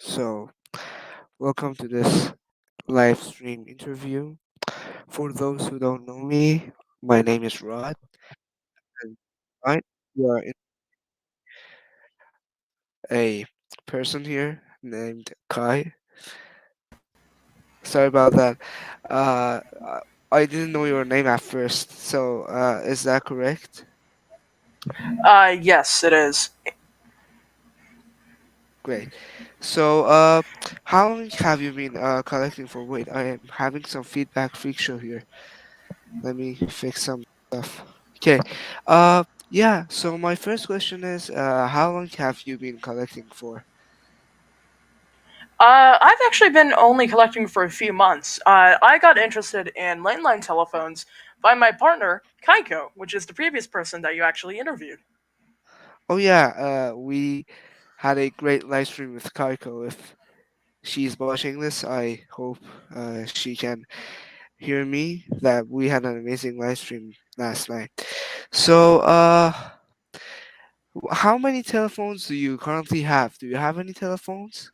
So, welcome to this live stream interview. For those who don't know me, my name is Rod, and I you are a person here named Kai. Sorry about that. I didn't know your name at first. So, is that correct? Yes, it is. Great. So, how long have you been collecting for? Wait, I am having some feedback freak show here. Let me fix some stuff. Okay. Yeah. So my first question is, how long have you been collecting for? I've actually been only collecting for a few months. I got interested in landline telephones by my partner, Kaiko, which is the previous person that you actually interviewed. Oh yeah. We had a great live stream with Kaiko. If she's watching this, I hope she can hear me. That we had an amazing live stream last night. So, how many telephones do you currently have? Do you have any telephones?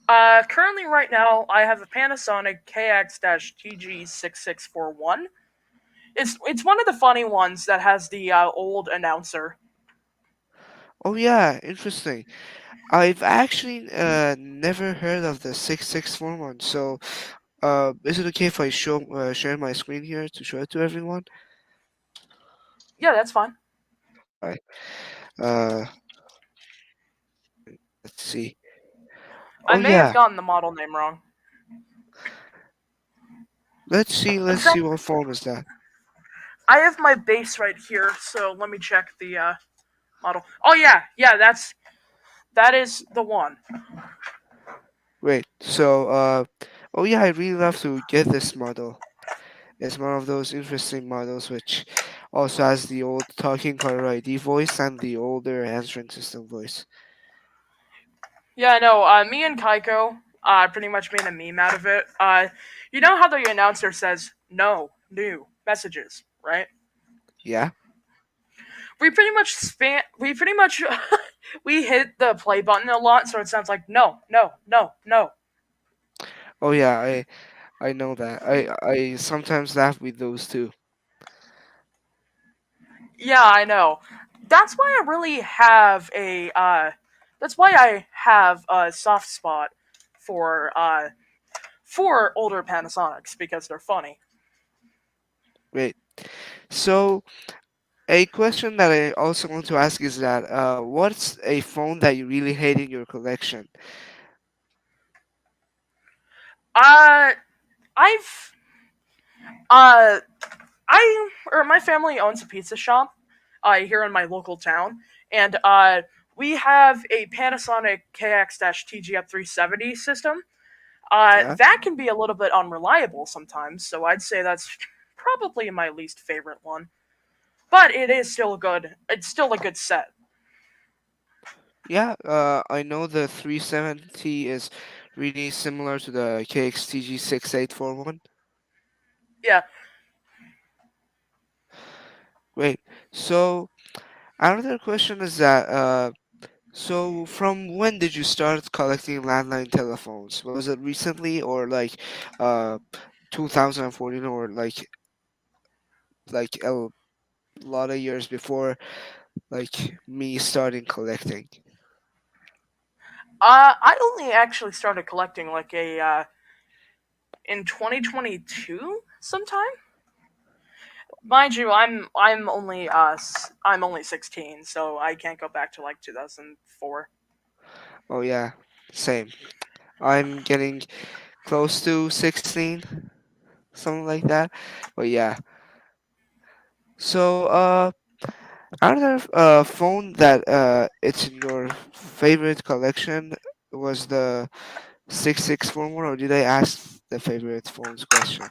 Currently, right now, I have a Panasonic KX-TG6641. It's one of the funny ones that has the old announcer. Oh yeah, interesting. I've actually never heard of the 6641. So, is it okay if I share my screen here to show it to everyone? Yeah, that's fine. All right. Uh, let's see. I Oh may have yeah. gotten the model name wrong. Let's see. I'm Let's from. see what phone is that. I have my base right here, so let me check the model. Oh yeah, that is the one. Wait. So, oh yeah, I really love to get this model. It's one of those interesting models which also has the old talking caller ID voice and the older answering system voice. Yeah, no, me and Kaiko pretty much made a meme out of it. You know how the announcer says no new messages, right? Yeah. We pretty much we hit the play button a lot, so it sounds like no, no, no, no. Oh yeah. I know that. I sometimes laugh with those too. Yeah, I know. That's why I really have a that's why I have a soft spot for older Panasonics because they're funny. Great. So, a question that I also want to ask is that what's a phone that you really hate in your collection? Uh I've uh I or my family owns a pizza shop here in my local town, and we have a Panasonic KX-TGF 370 system. Yeah. That can be a little bit unreliable sometimes, so I'd say that's probably my least favorite one. But it is still good. It's still a good set. Yeah. I know the 370 is really similar to the KXTG 6841. Yeah. Great. So another question is that so from when did you start collecting landline telephones? Was it recently or like uh 2014 or like a lot of years before like me starting collecting? I only actually started collecting like a in 2022 sometime. Mind you, I'm only 16, so I can't go back to like 2004. Oh yeah, same. I'm getting close to 16, something like that. But yeah. So another phone that it's in your favorite collection was the 6641, or did I ask the favorite phones question?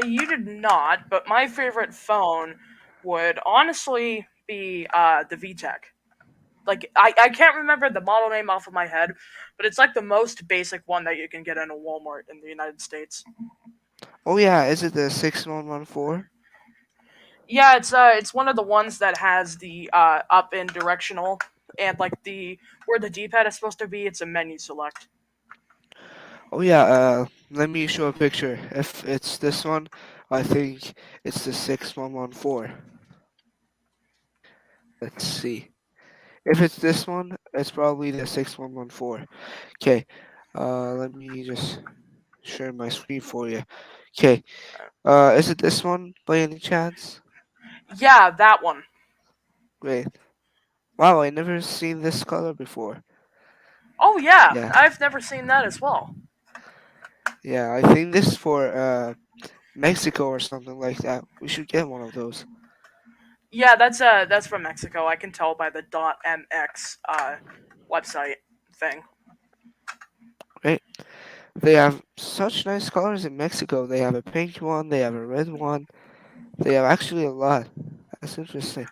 You did not, but my favorite phone would honestly be the VTech. Like I can't remember the model name off of my head, but it's like the most basic one that you can get in a Walmart in the United States. Oh yeah, is it the 6114? Yeah, it's one of the ones that has the up and directional. and like the where the D-pad is supposed to be, it's a menu select. Oh yeah, let me show a picture. If it's this one, I think it's the 6114. Let's see. If it's this one, it's probably the 6114. Okay, let me just share my screen for you. Okay, is it this one by any chance? Yeah, that one. Great. Wow, I never seen this color before. Oh yeah, Yeah, I've never seen that as well. yeah, I think this is for Mexico or something like that. We should get one of those. Yeah, that's from Mexico. I can tell by the .mx website thing. Great. They have such nice colors in Mexico. They have a pink one, they have a red one. They have actually a lot. That's interesting.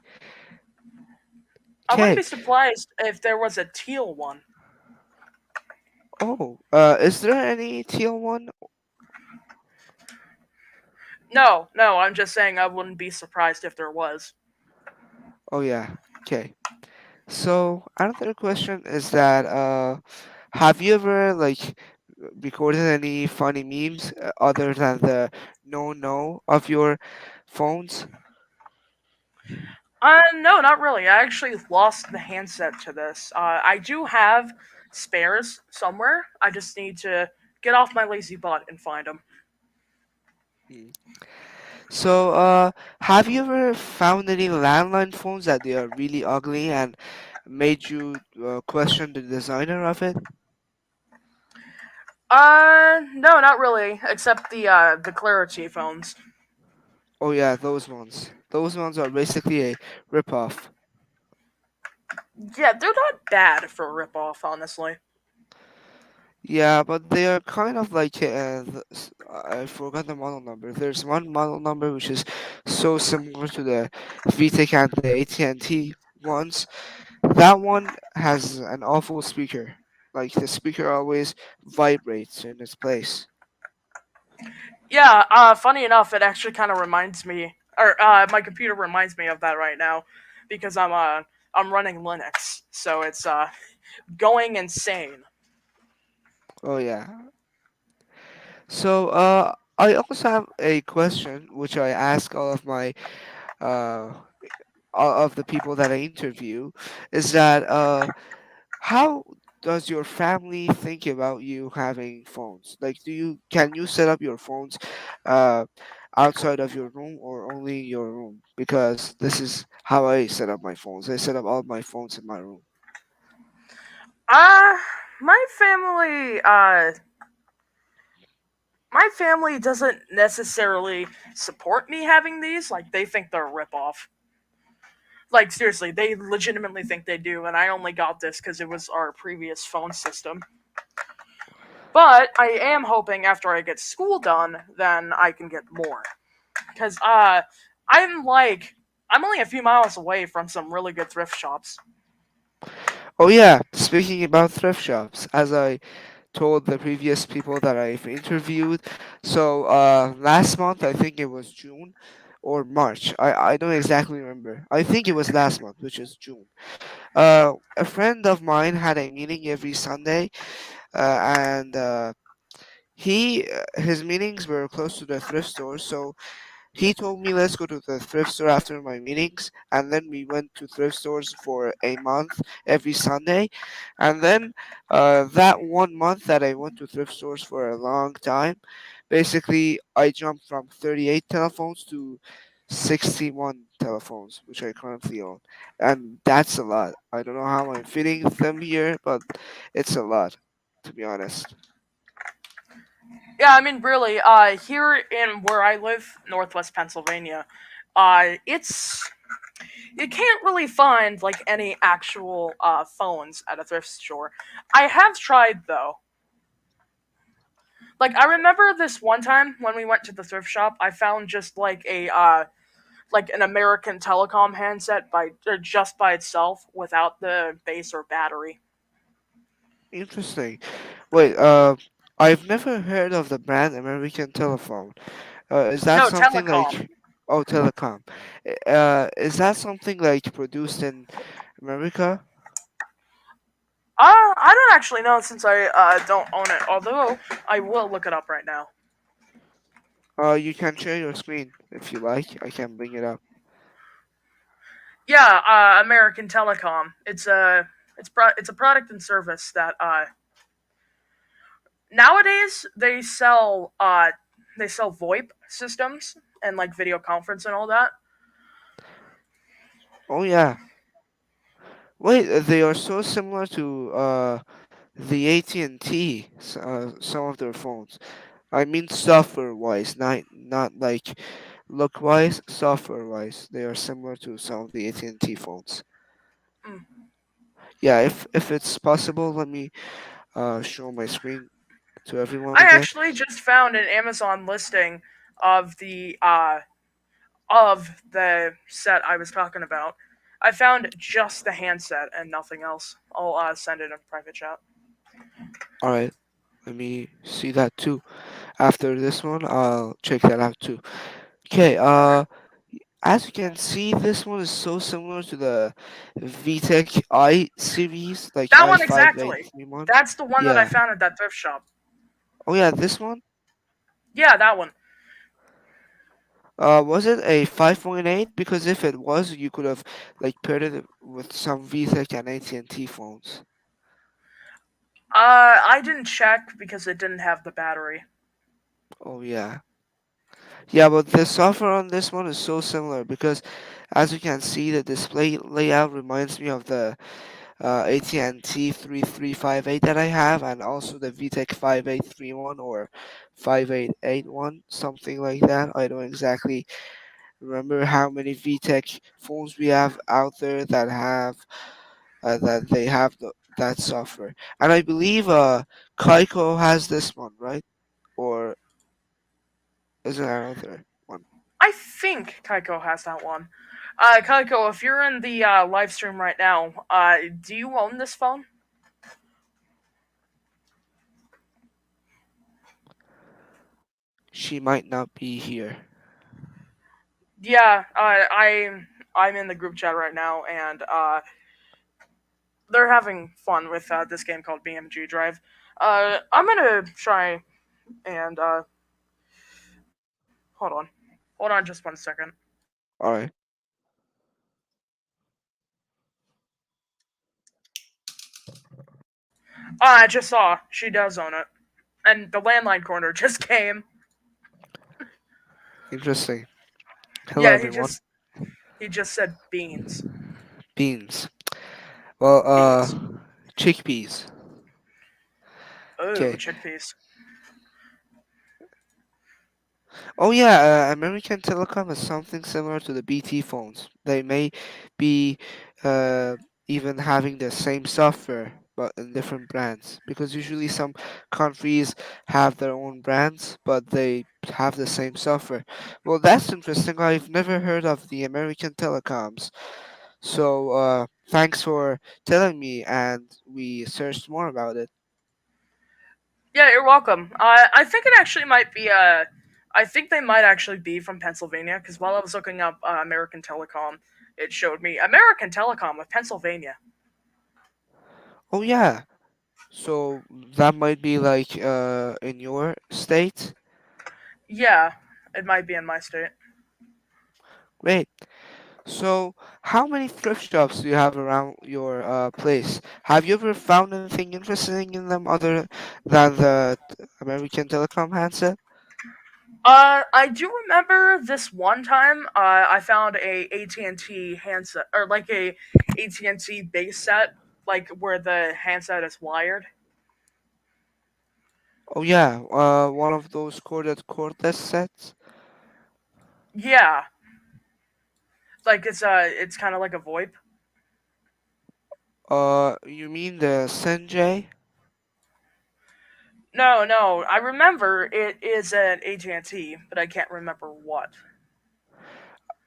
I wouldn't Okay. be surprised if there was a teal one. Oh, is there any teal one? No, no, I'm just saying I wouldn't be surprised if there was. Oh yeah. Okay. So another question is that have you ever like recorded any funny memes other than the no of your phones? No, not really. I actually lost the handset to this. I do have spares somewhere. I just need to get off my lazy butt and find them. Hmm. So have you ever found any landline phones that they are really ugly and made you question the designer of it? No, not really. Except the Clarity phones. Oh yeah, those ones. Those ones are basically a rip-off. Yeah, they're not bad for a ripoff, honestly. Yeah, but they are kind of like I forgot the model number. There's one model number which is so similar to the VTech and the AT&T ones. That one has an awful speaker. Like the speaker always vibrates in its place. Yeah, funny enough, it actually kind of reminds me, or my computer reminds me of that right now, because I'm running Linux, so it's going insane. Oh yeah. So I also have a question which I ask all of my uh all of the people that I interview is that how does your family think about you having phones? Like, can you set up your phones uh, outside of your room or only in your room? Because this is how I set up my phones. I set up all my phones in my room. Uh, my family, my family doesn't necessarily support me having these. Like, they think they're a ripoff. Like, seriously, they legitimately think they do, and I only got this because it was our previous phone system. But I am hoping after I get school done, then I can get more. Because, I'm like, I'm only a few miles away from some really good thrift shops. Oh yeah, speaking about thrift shops, as I told the previous people that I've interviewed. So last month, I think it was June or March. I don't exactly remember. I think it was last month, which is June. A friend of mine had a meeting every Sunday, and his meetings were close to the thrift store, so he told me let's go to the thrift store after my meetings, and then we went to thrift stores for a month every Sunday, and then that 1 month that I went to thrift stores for a long time, basically I jumped from 38 telephones to 61 telephones, which I currently own, and that's a lot. I don't know how I'm fitting them here, but it's a lot, to be honest. Yeah, I mean, really, here in where I live, Northwest Pennsylvania, it's you can't really find like any actual phones at a thrift store. I have tried though. Like I remember this one time when we went to the thrift shop, I found just like an American Telecom handset by just by itself without the base or battery. Interesting. Wait, I've never heard of the brand American Telephone. Is that No, something Telecom. like, oh, Telecom? Is that something like produced in America? I don't actually know since I don't own it. Although I will look it up right now. You can share your screen if you like. I can bring it up. Yeah, American Telecom. It's a product and service that nowadays they sell VoIP systems and like video conference and all that. Oh yeah. Wait, they are so similar to the AT&T, some of their phones. I mean software wise, not like look wise, software wise. They are similar to some of the AT&T phones. Mm. Yeah, if it's possible, let me show my screen to everyone I again. actually just found an Amazon listing of the set I was talking about. I found just the handset and nothing else. I'll send it in private chat. All right, let me see that too. After this one, I'll check that out too. Okay, Okay. as you can see, this one is so similar to the VTech i series, like That one exactly. i5831. That's the one that I Yeah. found at that thrift shop. Oh yeah, this one. Yeah, that one. Was it a 5.8? Because if it was, you could have like paired it with some VTech and AT&T phones. I didn't check because it didn't have the battery. Oh yeah. Yeah, but the software on this one is so similar because, as you can see, the display layout reminds me of the AT&T 3358 that I have, and also the VTech 5831 or 5881, something like that. I don't exactly remember how many VTech phones we have out there that have that they have that software. And I believe Kaiko has this one, right? Or is there another one? I think Kaiko has that one. Kaiko, if you're in the live stream right now, do you own this phone? She might not be here. Yeah, I'm in the group chat right now, and they're having fun with this game called BMG Drive. I'm gonna try and hold on, just 1 second. All right. I just saw she does own it, and the landline corner just came. Interesting. Hello, Yeah, everyone. he just said beans, Beans. Well, beans. chickpeas. Oh, Okay. chickpeas. Oh yeah, American Telecom is something similar to the BT phones. They may be uh, even having the same software but in different brands because usually some countries have their own brands but they have the same software. Well, that's interesting. I've never heard of the American Telecoms. So thanks for telling me, and we searched more about it. Yeah, you're welcome. I think it actually might be. I think they might actually be from Pennsylvania because while I was looking up American Telecom, it showed me American Telecom of Pennsylvania. Oh yeah, so that might be like in your state. Yeah, it might be in my state. Great. So how many thrift shops do you have around your place? Have you ever found anything interesting in them other than the American Telecom handset? I do remember this one time. I found a AT&T handset or like a AT&T base set, like where the handset is wired. Oh yeah, one of those corded cordless sets. Yeah, like it's kind of like a VoIP. You mean the Senjay? No, no, I remember it is an AT&T, but I can't remember what.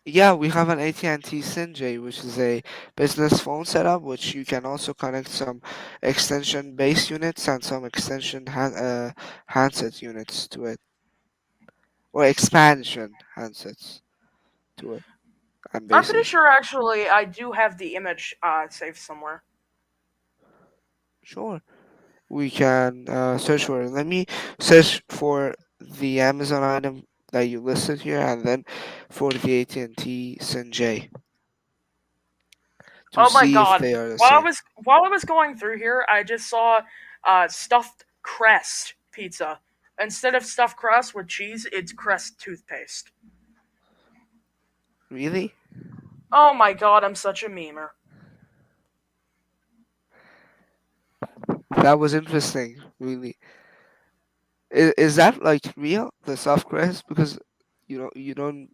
Yeah, we have an AT&T Senjay, which is a business phone setup, which you can also connect some extension base units and some extension handset units to it, or expansion handsets to it and I'm pretty bases. sure actually I do have the image saved somewhere. Sure. We can search for it. Let me search for the Amazon item that you listed here, and then for the AT&T Sinjay to Oh my see if god! they are the same. While I was going through here, I just saw stuffed crest pizza. Instead of stuffed crust with cheese, it's crest toothpaste. Really? Oh my god! I'm such a memer. That was interesting. Really. Is that like real? The soft crust? Because you don't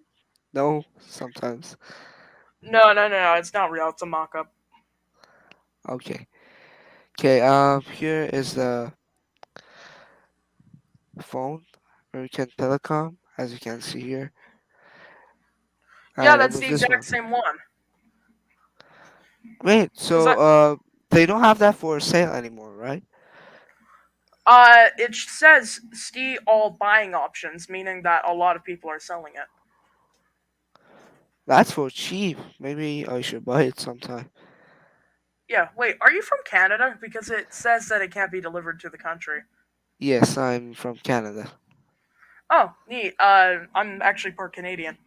know sometimes. No, no, no, no. It's not real. It's a mock-up. Okay. Okay. Here is the phone, American Telecom, as you can see here, Yeah, and it that's was the this exact one. same one. Great. Cause So they don't have that for sale anymore, right? it says see all buying options, meaning that a lot of people are selling it. That's for cheap. Maybe I should buy it sometime. Yeah. Wait, are you from Canada? Because it says that it can't be delivered to the country. Yes, I'm from Canada. Oh, neat. I'm actually part Canadian.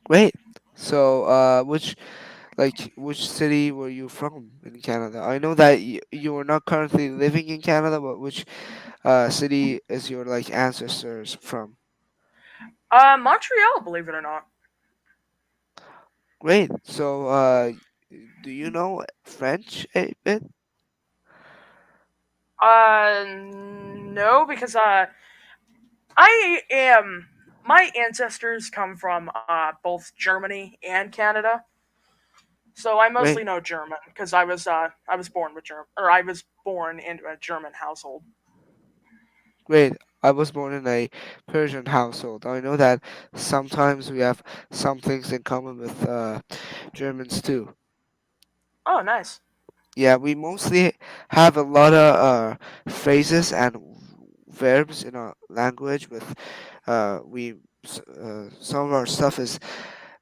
Great. So which city were you from in Canada? I know that you are not currently living in Canada, but which city is your like ancestors from? Montreal, believe it or not. Great. So do you know French a bit? No, because I am. My ancestors come from both Germany and Canada, so I Great. mostly know German because I was born with German, or I was born into a German household. Great. I was born in a Persian household. I know that sometimes we have some things in common with Germans too. Oh, nice. Yeah, we mostly have a lot of phrases and verbs in our language. With some of our stuff is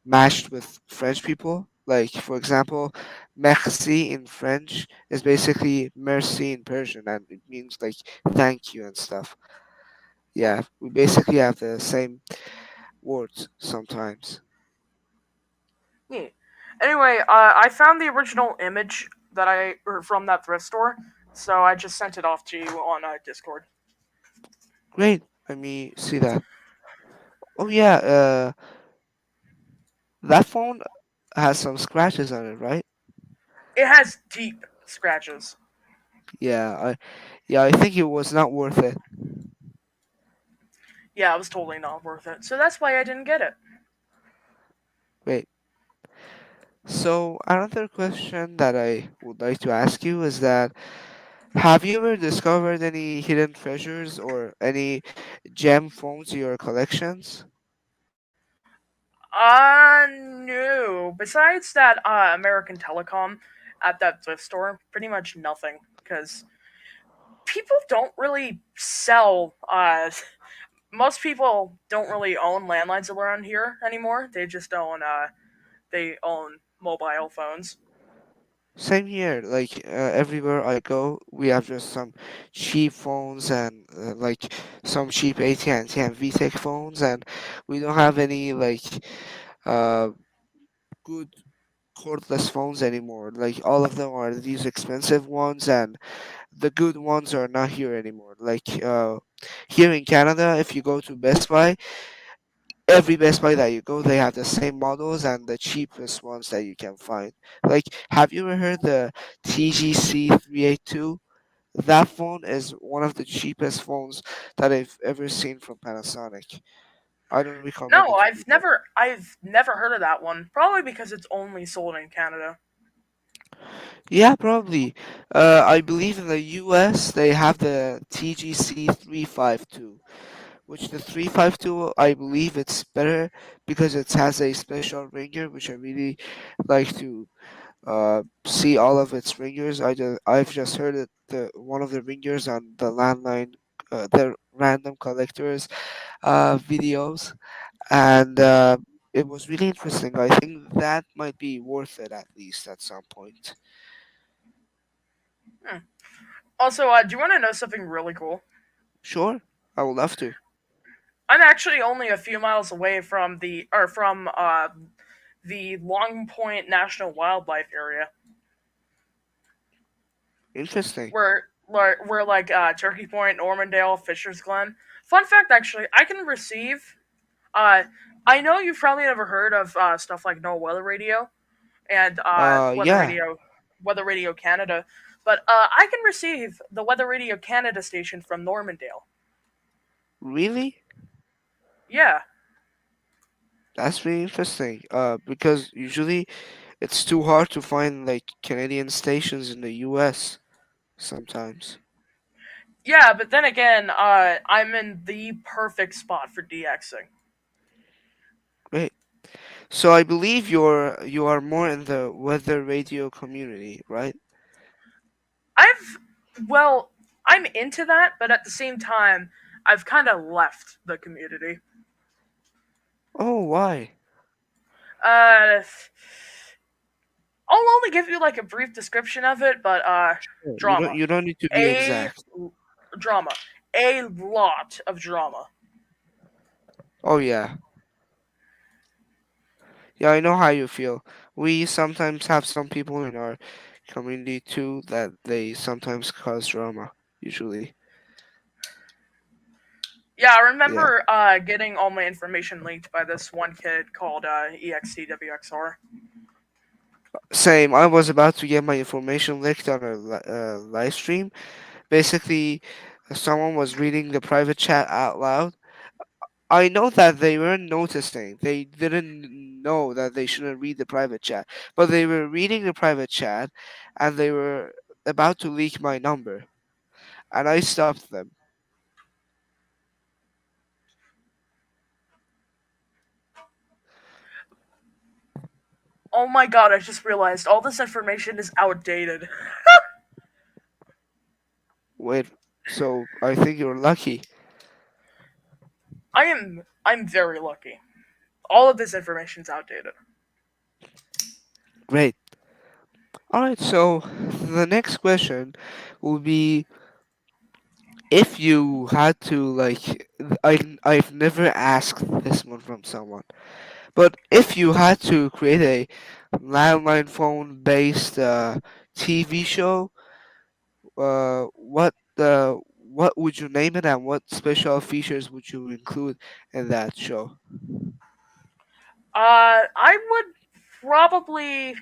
matched with French people. Like for example, merci in French is basically merci in Persian, and it means like thank you and stuff. Yeah, we basically have the same words sometimes. Neat. Anyway, I found the original image that I or from that thrift store, so I just sent it off to you on Discord. Great. Let me see that. Oh yeah, that phone has some scratches on it, right? It has deep scratches. Yeah, I think it was not worth it. Yeah, it was totally not worth it. So that's why I didn't get it. Wait. So another question that I would like to ask you is that have you ever discovered any hidden treasures or any gem phones in your collections? No. Besides that, American Telecom at that thrift store, pretty much nothing. Because people don't really sell. Most people don't really own landlines around here anymore. They own mobile phones. Same here. Like everywhere I go, we have just some cheap phones and like some cheap AT&T and VTech phones, and we don't have any like uh good cordless phones anymore. Like all of them are these expensive ones, and the good ones are not here anymore. Like here in Canada, if you go to Best Buy, every Best Buy that you go, they have the same models and the cheapest ones that you can find. Like, have you ever heard the TGC 382? That phone is one of the cheapest phones that I've ever seen from Panasonic. I don't recommend No, it to people. I've never heard of that one. Probably because it's only sold in Canada. Yeah, probably. I believe in the US they have the TGC 352, which the 352 I believe it's better because it has a special ringer, which I really like to see all of its ringers. I've just heard it the one of the ringers on the landline, the random collectors videos, and it was really interesting. I think that might be worth it at least at some point. Hmm. Also, do you want to know something really cool? Sure, I would love to. I'm actually only a few miles away from the Long Point National Wildlife Area, Interesting. where like Turkey Point, Normandale, Fisher's Glen. Fun fact, actually, I can receive. Uh, I know you've probably never heard of stuff like No Weather Radio and Yeah, Weather Radio Canada, but I can receive the Weather Radio Canada station from Normandale. really? Yeah, That's really interesting. Because usually it's too hard to find like Canadian stations in the US sometimes. yeah, but then again, I'm in the perfect spot for DXing. Great. So I believe you are more in the weather radio community, right? I've well, I'm into that, but at the same time, I've kind of left the community. Oh, why? Uh, I'll only give you like a brief description of it, but Sure. drama, You don't need to be a exact. drama, a lot of drama. Oh yeah. Yeah, I know how you feel. We sometimes have some people in our community too that they sometimes cause drama, usually. Yeah, I Yeah. remember getting all my information leaked by this one kid called EXTWXR. Same. I was about to get my information leaked on a live stream. Basically, someone was reading the private chat out loud. I know that they weren't noticing. They didn't know that they shouldn't read the private chat, but they were reading the private chat, and they were about to leak my number, and I stopped them. Oh my god, I just realized all this information is outdated. Wait, so I think you're lucky. I'm very lucky. All of this information's outdated. Great. All right. So the next question will be if you had to like I've never asked this one from someone, but if you had to create a landline phone based TV show, what would you name it and what special features would you include in that show? I would probably.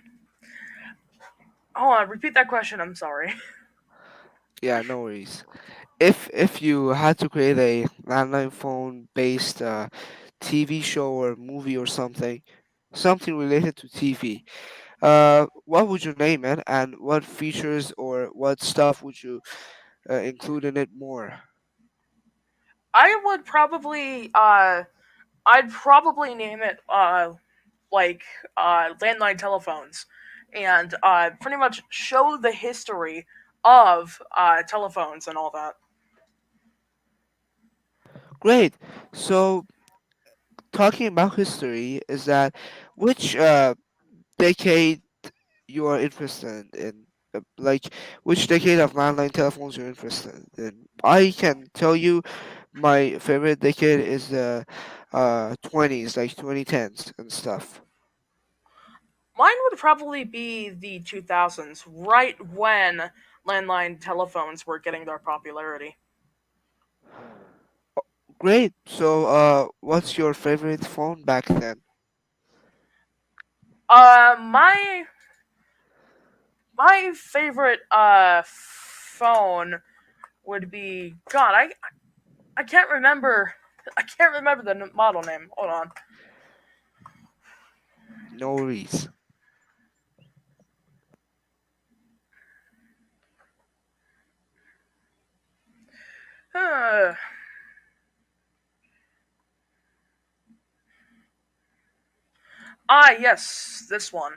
Hold on, repeat that question. I'm sorry. Yeah, no worries. If you had to create a landline phone based TV show or movie or something related to TV, what would you name it and what features or what stuff would you include in it more? I would probably. I'd probably name it like landline telephones, and pretty much show the history of telephones and all that. Great. So talking about history, is that which decade you are interested in? Like which decade of landline telephones you're interested in? I can tell you my favorite decade is the 20s, like 2010s and stuff. Mine would probably be the 2000s, right when landline telephones were getting their popularity. Great. So what's your favorite phone back then? My favorite phone would be God. I can't remember. I can't remember the model name. Hold on. No worries. Uh, yes, this one.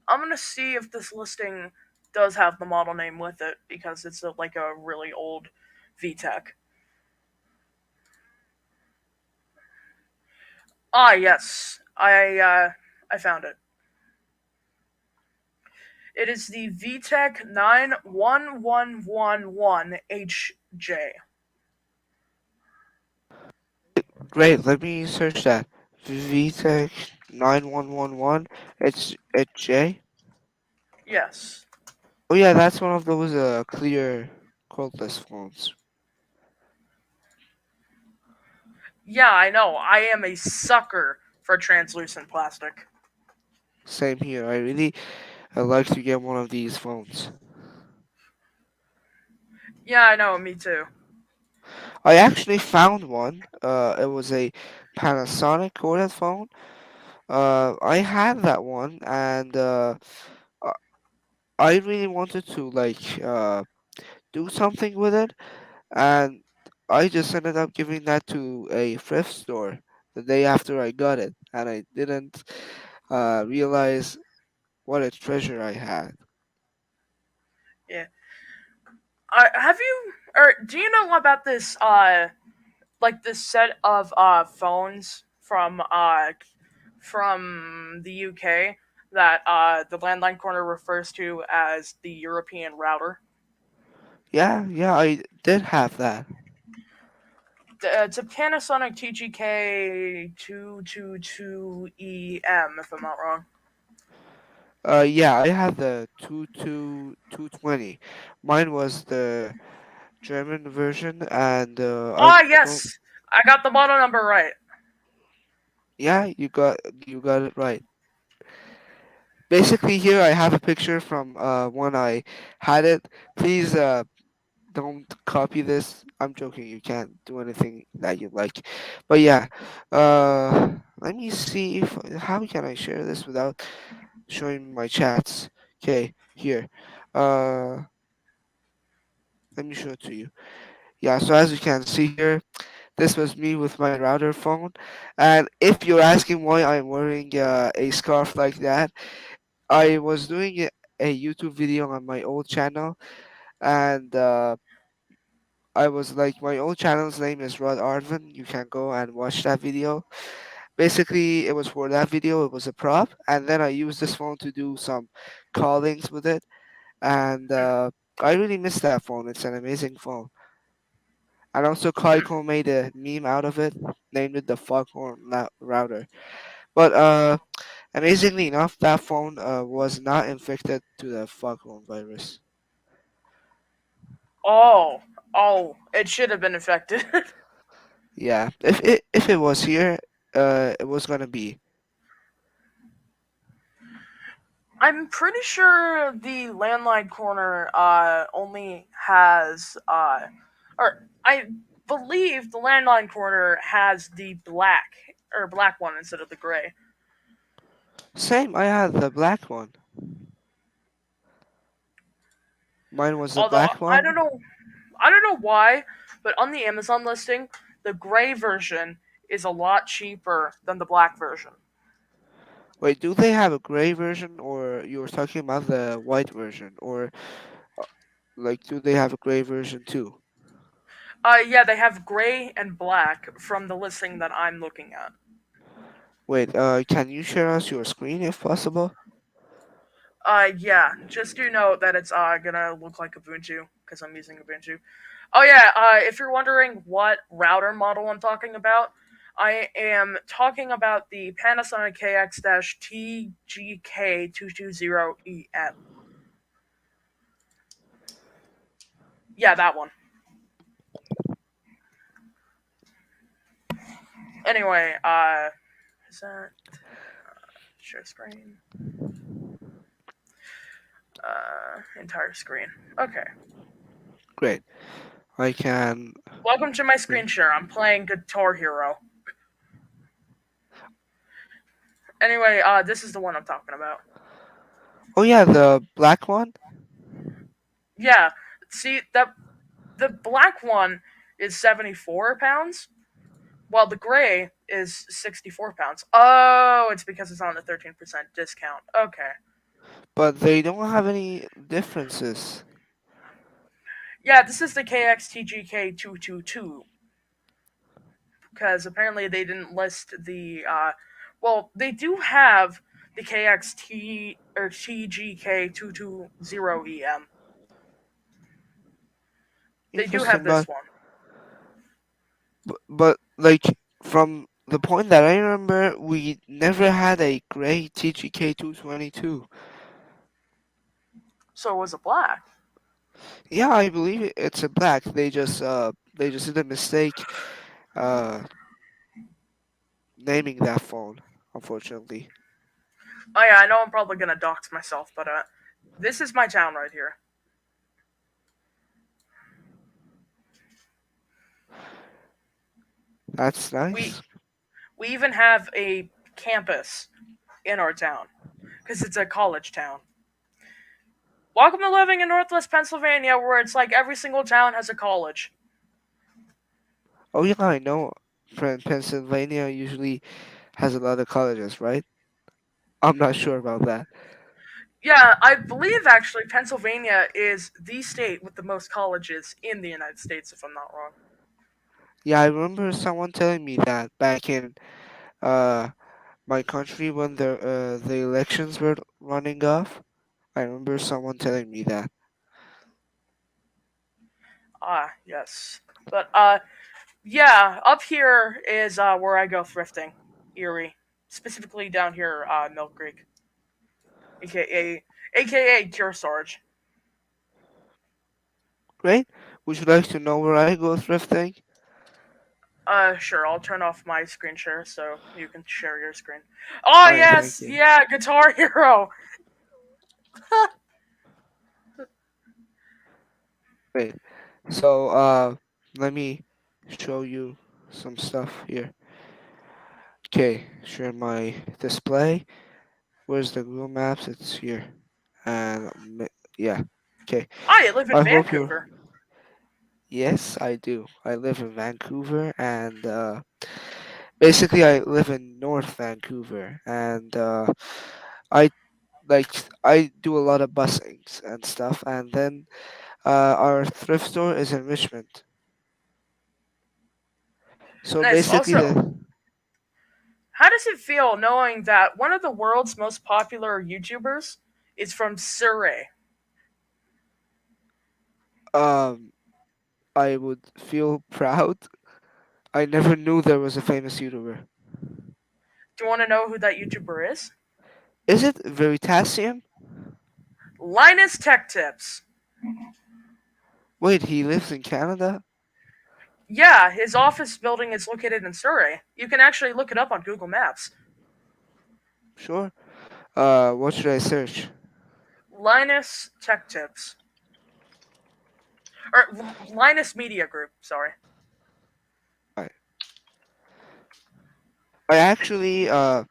I'm gonna see if this listing does have the model name with it because it's like a really old VTEC. Yes, I found it. It is the VTech 91111HJ. Great, let me search that. VTech 9111 it's J. Yes. Oh yeah, that's one of those clear cordless phones. Yeah, I know. I am a sucker for translucent plastic. Same here. I like to get one of these phones. Yeah, I know. Me too. I actually found one. It was a Panasonic corded phone. I had that one, and I I really wanted to do something with it, and I just ended up giving that to a thrift store the day after I got it, and I didn't realize what a treasure I had. Yeah. Have you or do you know about this? Like this set of phones from the UK that the landline corner refers to as the European router. Yeah, yeah, I did have that. It's a Panasonic TGK 222EM, if I'm not wrong. Yeah, I had the 220. Mine was the German version, and I Ah, don't. yes, I got the model number right. Yeah, you got it right. Basically, here I have a picture from when I had it. Please don't copy this. I'm joking. You can't do anything that you like. But yeah, let me see if how can I share this without showing my chats. Okay, here. Uh, Let me show it to you. Yeah, so as you can see here, this was me with my router phone. And if you're asking why I'm wearing a scarf like that, I was doing a YouTube video on my old channel, and I was like, my old channel's name is Rod Arvin. You can go and watch that video. Basically, it was for that video. It was a prop, and then I used this phone to do some callings with it, and I really miss that phone. It's an amazing phone. And also, Kaiko made a meme out of it, named it the Foghorn Router. But amazingly enough, that phone was not infected to the Foghorn virus. Oh, oh, it should have been affected. Yeah, if it was here, it was gonna be. I'm pretty sure the landline corner only has or I believe the landline corner has the black one instead of the gray. Same, I had the black one. Mine was the Although black one. I don't know why, but on the Amazon listing, the gray version is a lot cheaper than the black version. Wait, do they have a gray version, or you were talking about the white version, or uh, do they have a gray version too? Yeah, they have gray and black from the listing that I'm looking at. Wait, can you share us your screen if possible? Yeah, just do note that it's gonna look like Ubuntu because I'm using Ubuntu. Oh yeah, if you're wondering what router model I'm talking about, I am talking about the Panasonic KX-TGK220EM. Yeah, that one. Anyway, is that share screen? Entire screen. Okay. Great. I can. Welcome to my screen share. I'm playing Guitar Hero. Anyway, this is the one I'm talking about. Oh yeah, the black one. Yeah, see that the black one is 74 pounds, while the gray is 64 pounds. Oh, it's because it's on the 13% discount. Okay. But they don't have any differences. Yeah, this is the KXTGK222 because apparently they didn't list the. Well, they do have the KXT or TGK220EM. They do have Interesting, this one. but like from the point that I remember, we never had a gray TGK 222. So was it black? Yeah, I believe it's a black. They just did a mistake uh naming that phone, unfortunately. Oh yeah, I know I'm probably gonna dox myself, but this is my town right here. That's We nice. we even have a campus in our town because it's a college town. Welcome to living in Northwest Pennsylvania, where it's like every single town has a college. Oh yeah, I know. Pennsylvania usually has a lot of colleges, right? I'm not sure about that. Yeah, I believe actually Pennsylvania is the state with the most colleges in the United States, if I'm not wrong. Yeah, I remember someone telling me that back in uh my country when the elections were running off. I remember someone telling me that. Ah, yes. But yeah, up here is where I go thrifting, Erie, specifically down here, Milk Creek, aka Cure Sarge. Great. Would you like to know where I go thrifting? Sure. I'll turn off my screen share so you can share your screen. Oh All right, thank yes, you. yeah, Guitar Hero. Wait. So let me show you some stuff here. Okay, share my display. Where's the Google Maps? It's here. And yeah. Okay. I live in I hope you're. Vancouver. Yes, I do. I live in Vancouver, and basically I live in North Vancouver, and I like I do a lot of busings and stuff, and then our thrift store is in Richmond. So Nice. basically Also, the how does it feel knowing that one of the world's most popular YouTubers is from Surrey? um I would feel proud. I never knew there was a famous YouTuber. Do you want to know who that YouTuber is? Is it Veritasium? Linus Tech Tips. Wait, he lives in Canada? Yeah, his office building is located in Surrey. You can actually look it up on Google Maps. Sure. What should I search? Linus Tech Tips. Or Linus Media Group, sorry. I I actually uh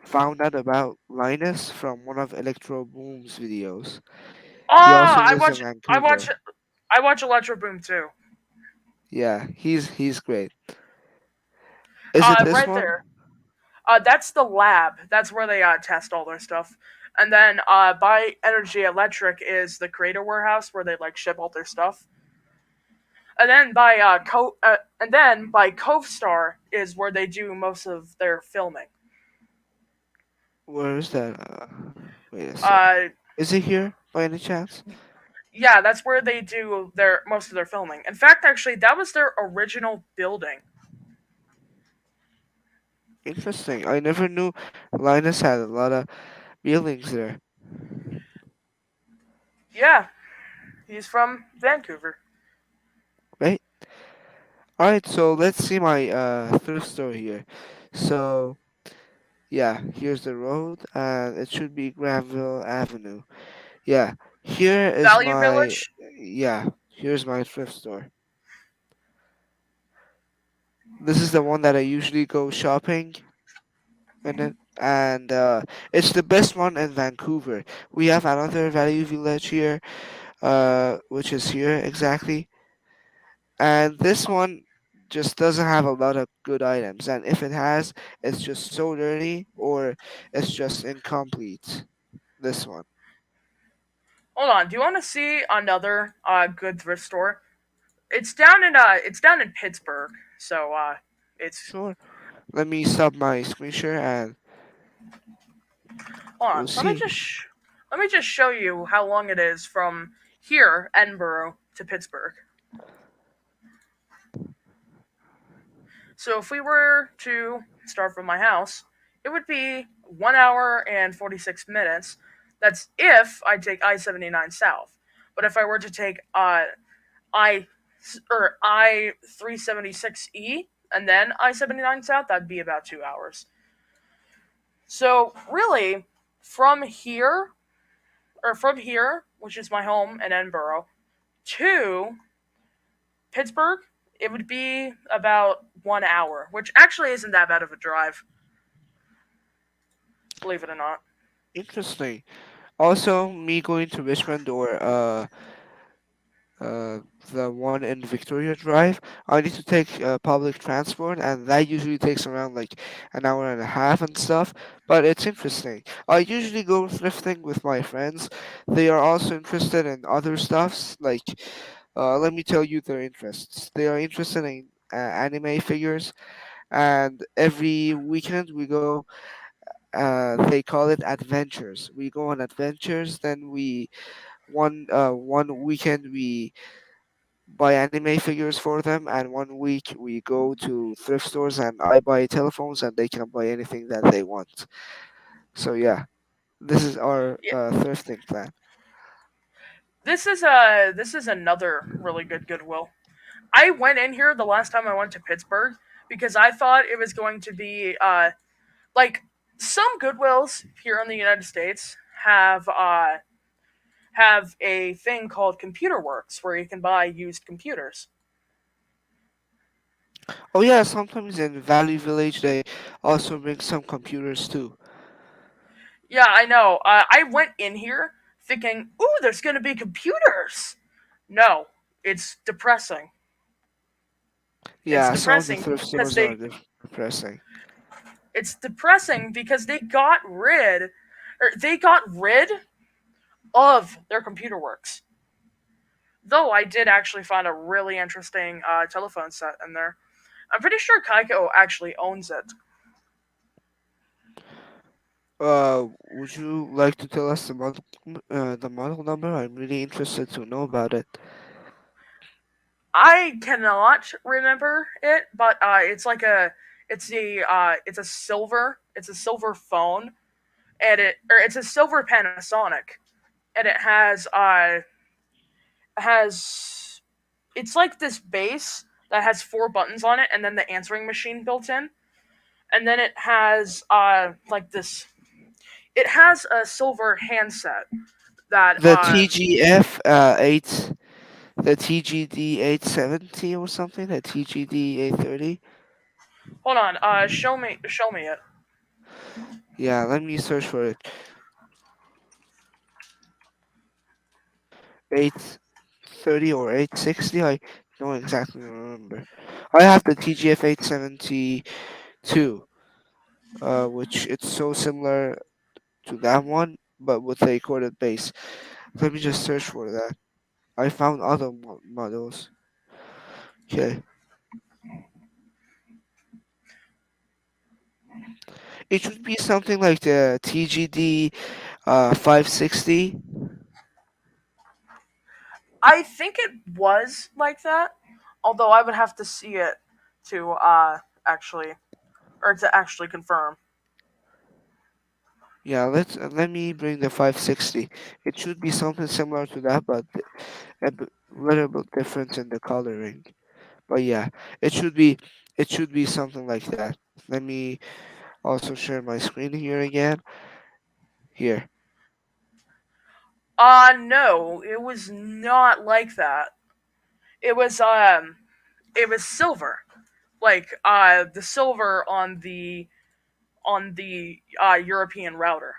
found out about Linus from one of Electro Boom's videos. Oh, He also I lives in watch I watch Vancouver. I watch Electro Boom too. Yeah, he's great. Is it this Right one? there. That's the lab. That's where they test all their stuff. And then by Energy Electric is the creator warehouse where they like ship all their stuff. And then by Cove Star is where they do most of their filming. Where is that? Wait a sec. Uh, Is it here by any chance? yeah, that's where they do their most of their filming. In fact, actually, that was their original building. Interesting. I never knew Linus had a lot of buildings there. Yeah, he's from Vancouver. Right? Alright, so let's see my thrift store here. So yeah, here's the road and it should be Granville Avenue. Yeah. Here is Value my Village. yeah, here's my thrift store. This is the one that I usually go shopping in it. And it's the best one in Vancouver. We have another Value Village here, which is here exactly. And this one just doesn't have a lot of good items. And if it has, it's just so dirty or it's just incomplete. This one. Hold on. Do you want to see another good thrift store? It's down in Pittsburgh. So it's Sure. Let me stop my screen share and Hold We'll on. see. Let me just show you how long it is from here, Edinburgh, to Pittsburgh. So if we were to start from my house, it would be 1 hour and 46 minutes. That's if I take I-79 south. But if I were to take I I-376E and then I-79 south, that'd be about 2 hours. So really, from here from here, which is my home in Edinburgh, to Pittsburgh, it would be about 1 hour, which actually isn't that bad of a drive, believe it or not. Interesting. Also, me going to Richmond or uh, the one in Victoria Drive, I need to take public transport, and that usually takes around like an hour and a half and stuff. But it's interesting. I usually go thrifting with my friends. They are also interested in other stuffs. Like, let me tell you their interests. They are interested in anime figures, and every weekend we go. They call it adventures. We go on adventures. Then we one weekend we buy anime figures for them, and one week we go to thrift stores and I buy telephones, and they can buy anything that they want. So yeah, this is our Yeah, thrifting plan. this is another really good Goodwill. I went in here the last time I went to Pittsburgh because I thought it was going to be like some Goodwills here in the United States have a thing called Computer Works where you can buy used computers. Oh yeah, sometimes in Valley Village they also bring some computers too. Yeah, I know. I went in here thinking, "Ooh, there's going to be computers." No, it's depressing. It's Yeah, some of the depressing thrift because stores are depressing. they got they got rid of their computer works. Though I did actually find a really interesting telephone set in there. I'm pretty sure Kaiko actually owns it. Would you like to tell us the model number? I'm really interested to know about it. I cannot remember it, but it's a silver phone, and it's a silver Panasonic, and it has it's like this base that has four buttons on it, and then the answering machine built in, and then it has like this. It has a silver handset that The TGF 8, the TGD 870 or something, the TGD 830. hold on, show me it. Yeah, let me search for it. 830 or 860. I don't exactly remember. I have the TGF 872, which it's so similar to that one, but with a corded base. Let me just search for that. I found other models. Okay, it should be something like the TGD 560. I think it was like that, although I would have to see it to actually to actually confirm. Yeah, let me bring the 560. It should be something similar to that, but little bit different in the coloring. But yeah, it should be it should be something like that. Let me also share my screen here again. Here. No, it was not like that. It was it was silver, like the silver on the European router.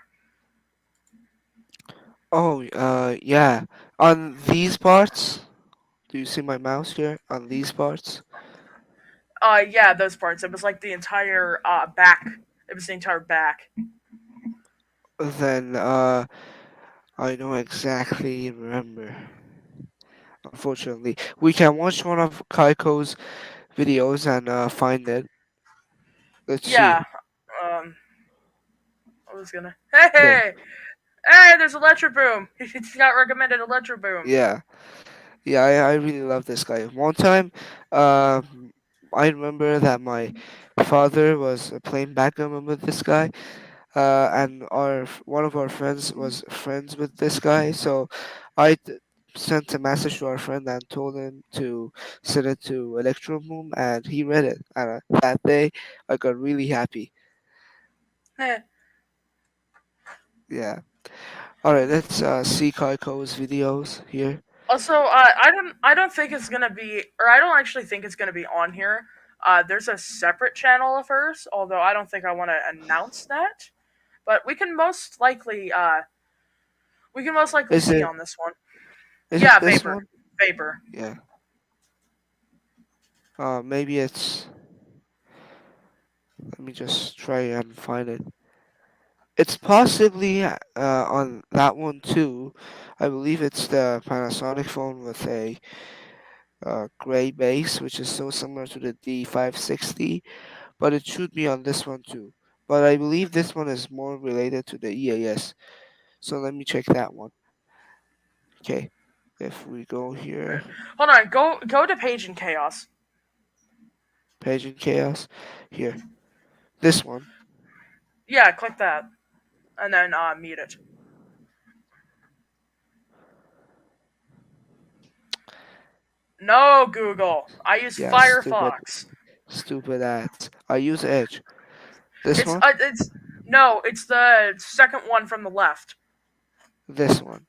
Oh, yeah. On these parts, do you see my mouse here? On these parts, Yeah, those parts. It was like the entire back. It was the entire back. then I don't exactly remember. Unfortunately, we can watch one of Kaiko's videos and find it. Let's see. Yeah. Um, was gonna. Okay. Hey, there's Electro Boom. He got recommended Electro Boom. Yeah. Yeah, I really love this guy. One time, um, I remember that my father was playing backgammon with this guy, and one of our friends was friends with this guy. So sent a message to our friend and told him to send it to Electroboom, and he read it. And that day, I got really happy. Eh. Yeah. All right, let's see Kaiko's videos here. Also, I don't think it's gonna be, or I don't actually think it's gonna be on here. There's a separate channel of hers, although I don't think I want to announce that. But we can most likely Is see it on this one. is it Yeah, this Vapor, one? Vapor. Yeah. Maybe it's. Let me just try and find it. It's possibly on that one too. I believe it's the Panasonic phone with a gray base, which is so similar to the D560, but it should be on this one too. But I believe this one is more related to the EAS. So let me check that one. Okay, if we go Okay. here, Hold on, go to Page and Chaos. page in chaos, here, this one. Yeah, click that, and then mute it. No, Google. I use Yeah, stupid, Firefox. stupid ads. I use Edge. This It's one, uh, it's no, it's the second one from the left. this one.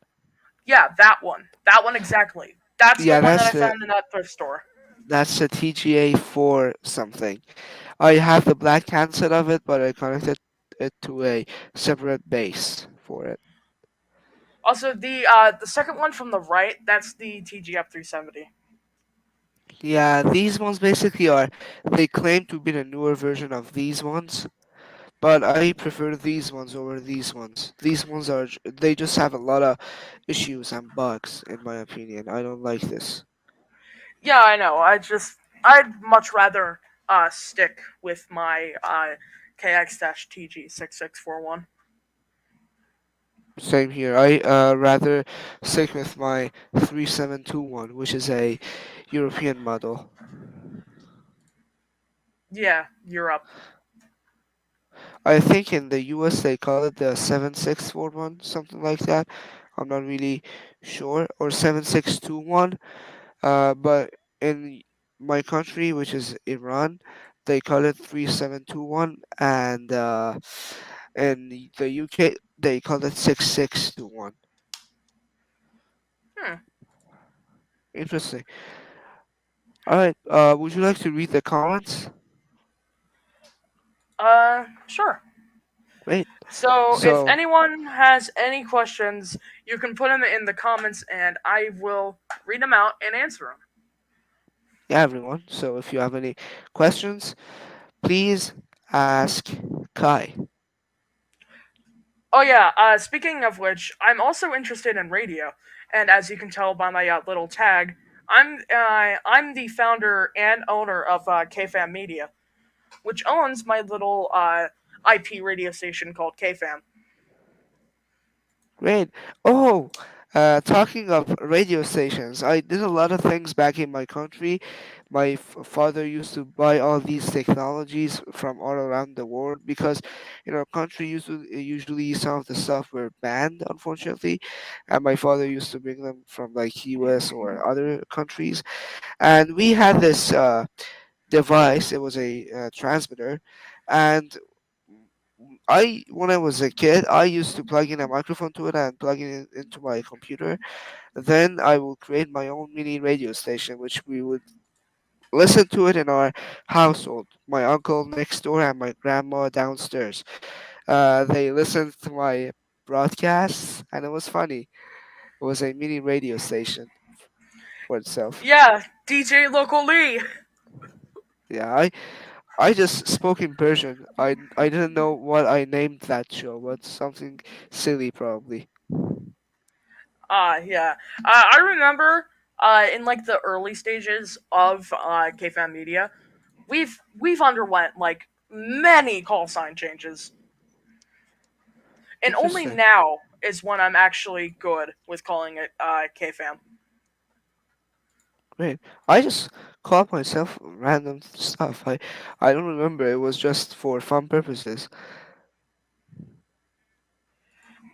Yeah, that one. That one exactly. That's the Yeah, one that I found in that thrift store. that's the TGA 4 something. I have the black handset of it, but I connected it to a separate base for it. Also, the second one from the right, that's the TGF 370. Yeah, these ones basically are. They claim to be the newer version of these ones, but I prefer these ones over these ones. These ones are. They just have a lot of issues and bugs, in my opinion. I don't like this. Yeah, I know. I'd much rather stick with my KX-TG6641. Same here. I rather stick with my 3721, which is a European model. Yeah, Europe. I think in the US they call it the 7641, something like that. I'm not really sure, or 7621. But in my country, which is Iran, they call it 3721, and in the UK they call it 6621. Hmm. Interesting. All right. Would you like to read the comments? Sure. Great. So, if So anyone has any questions, you can put them in the comments, and I will read them out and answer them. yeah, everyone. So if you have any questions, please ask Kai. Oh yeah. Speaking of which, I'm also interested in radio, and as you can tell by my little tag, I'm the founder and owner of KFAM Media, which owns my little IP radio station called KFAM. Great. Oh, talking of radio stations, I did a lot of things back in my country. My father used to buy all these technologies from all around the world because in our country, usually some of the stuff were banned, unfortunately, and my father used to bring them from like US or other countries. And we had this device. It was a transmitter, and when I was a kid, I used to plug in a microphone to it and plug it into my computer. Then I will create my own mini radio station, which we would listen to it in our household. My uncle next door and my grandma downstairs. They listened to my broadcasts, and it was funny. It was a mini radio station for itself. Yeah, DJ Local Lee. Yeah, I just spoke in Persian. I didn't know what I named that show, but something silly probably. Yeah. I remember in like the early stages of KFAM Media, we've underwent like many call sign changes. and only Interesting. now is when I'm actually good with calling it KFam. Great. I just called myself random stuff. I don't remember. It was just for fun purposes.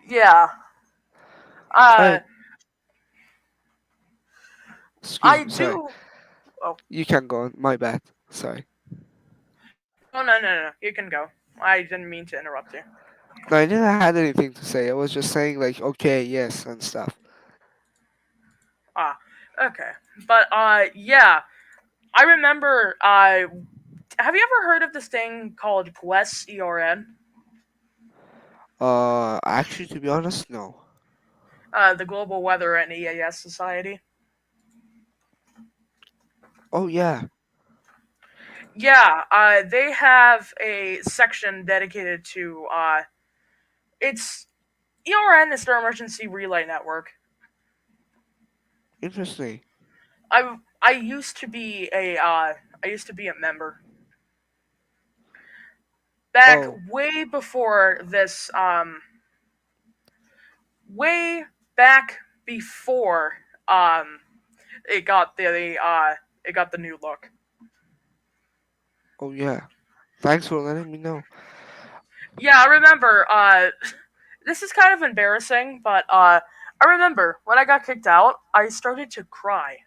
Yeah. Uh, I excuse I me. Sorry. do. Oh You can go on. My bad. Sorry. no, no, no, no! You can go. I didn't mean to interrupt you. No, I didn't have anything to say. I was just saying like okay, yes, and stuff. Ah, okay. But yeah, I remember. Have you ever heard of this thing called GWES-ERN? Actually, to be honest, no. The Global Weather and EAS Society. Oh yeah. Yeah, they have a section dedicated to it's ERN is their emergency relay network. Interesting. I used to be a member back Oh, way before this way back before um it got it got the new look. oh yeah. Thanks for letting me know. Yeah, I remember this is kind of embarrassing, but I remember when I got kicked out, I started to cry.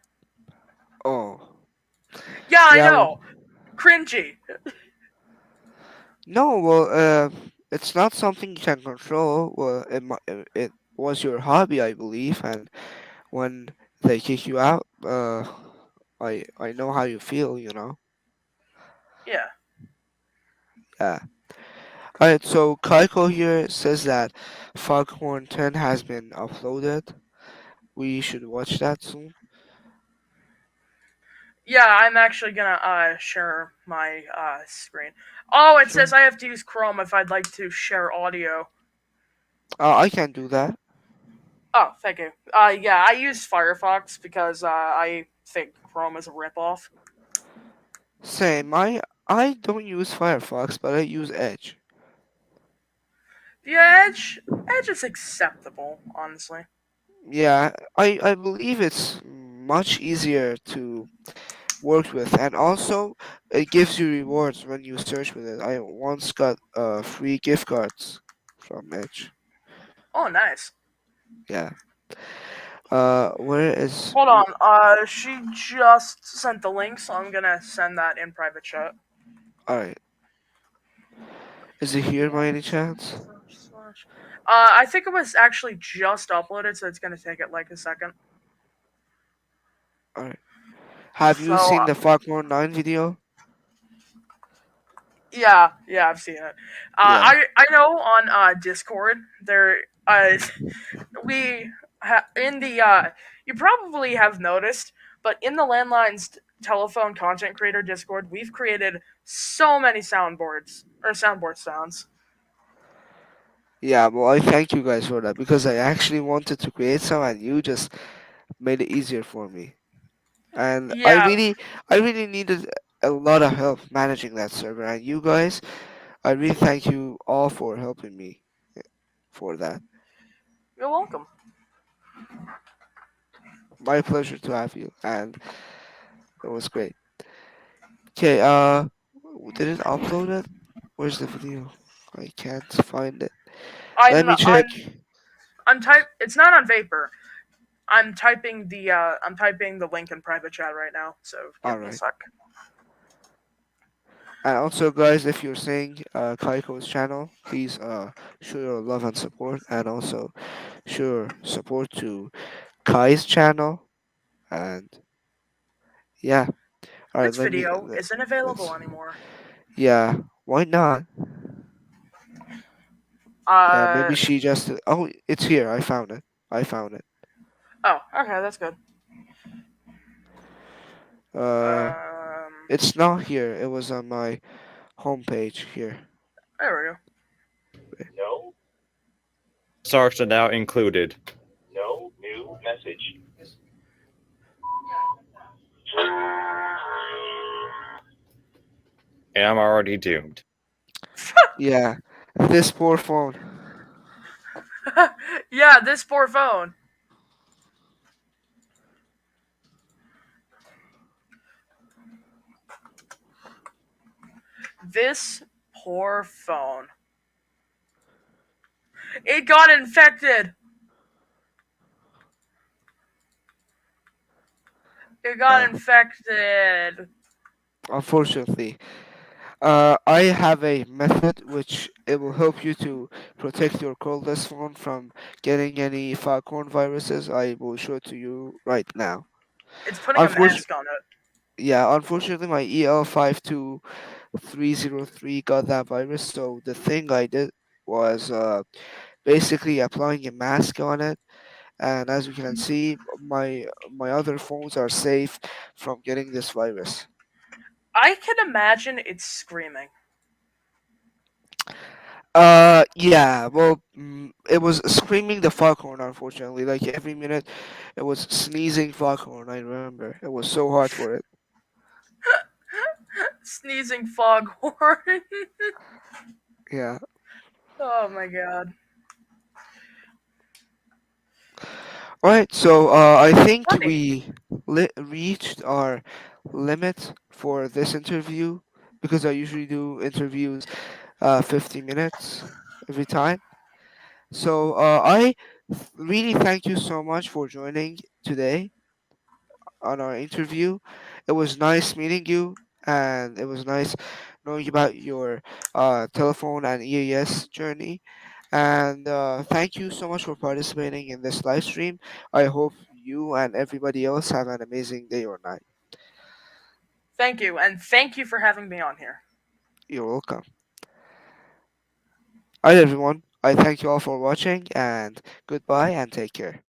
Oh, Yeah, I yeah. Well, know. Cringy. no. Well, it's not something you can control. Well, it was your hobby, I believe, and when they kick you out, I know how you feel. You know. Yeah. Yeah. Alright. So Kaiko here says that Foghorn 10 has been uploaded. We should watch that soon. Yeah, I'm actually gonna share my screen. Oh, it says Sure. I have to use Chrome if I'd like to share audio. I can do that. Oh, thank you. Yeah, I use Firefox because I think Chrome is a ripoff. Same. I don't use Firefox, but I use Edge. The Edge is acceptable, honestly. Yeah, I believe it's much easier to work with, and also it gives you rewards when you search with it. I once got free gift cards from Edge. Oh, nice. Yeah. Where is? Hold on. She just sent the link, so I'm gonna send that in private chat. All right. Is it here by any chance? I think it was actually just uploaded, so it's gonna take it like a second. All right. Have you So seen the Foghorn 9 video? yeah, yeah, I've seen it. Yeah. I know on Discord there we in the you probably have noticed, but in the landlines telephone content creator Discord, we've created so many soundboards or soundboard sounds. Yeah, well, I thank you guys for that because I actually wanted to create some and you just made it easier for me. And Yeah, I really needed a lot of help managing that server. And you guys, I really thank you all for helping me for that. you're welcome. My pleasure to have you, and it was great. Okay, did it upload it? Where's the video? I can't find it. Let I'm me check. I'm I'm type. It's not on Vapor. I'm typing the link in private chat right now. So All give me a right. sec. And also, guys, if you're seeing Kaiko's channel, please show your love and support, and also show your support to Kai's channel. And yeah, all right, This video isn't available let's anymore. yeah, why not? Yeah, Uh maybe she just oh, it's here. I found it. I found it. oh. Okay, that's good. Uh, Um, it's not here. It was on my homepage here. there we go. No. Stars are now included. No new message. And I'm already doomed. Yeah, this poor phone. Yeah, this poor phone. This poor phone. It got infected. It got Uh, infected. Unfortunately, I have a method which it will help you to protect your cordless phone from getting any Falcon viruses. I will show it to you right now. It's putting a Unfortunately, mask on it. yeah, unfortunately, my EL52303 got that virus. So the thing I did was basically applying a mask on it, and as you can see, my other phones are safe from getting this virus. I can imagine it's screaming. Yeah, well, it was screaming the foghorn, unfortunately. Like every minute, it was sneezing foghorn. I remember it was so hard for it. Sneezing foghorn. Yeah. Oh my god. All right. So I think Funny. we reached our limit for this interview because I usually do interviews 50 minutes every time. So I really thank you so much for joining today on our interview. It was nice meeting you, and it was nice knowing about your telephone and EAS journey. And thank you so much for participating in this live stream. I hope you and everybody else have an amazing day or night. Thank you, and thank you for having me on here. You're welcome. All right, everyone. I thank you all for watching, and goodbye and take care.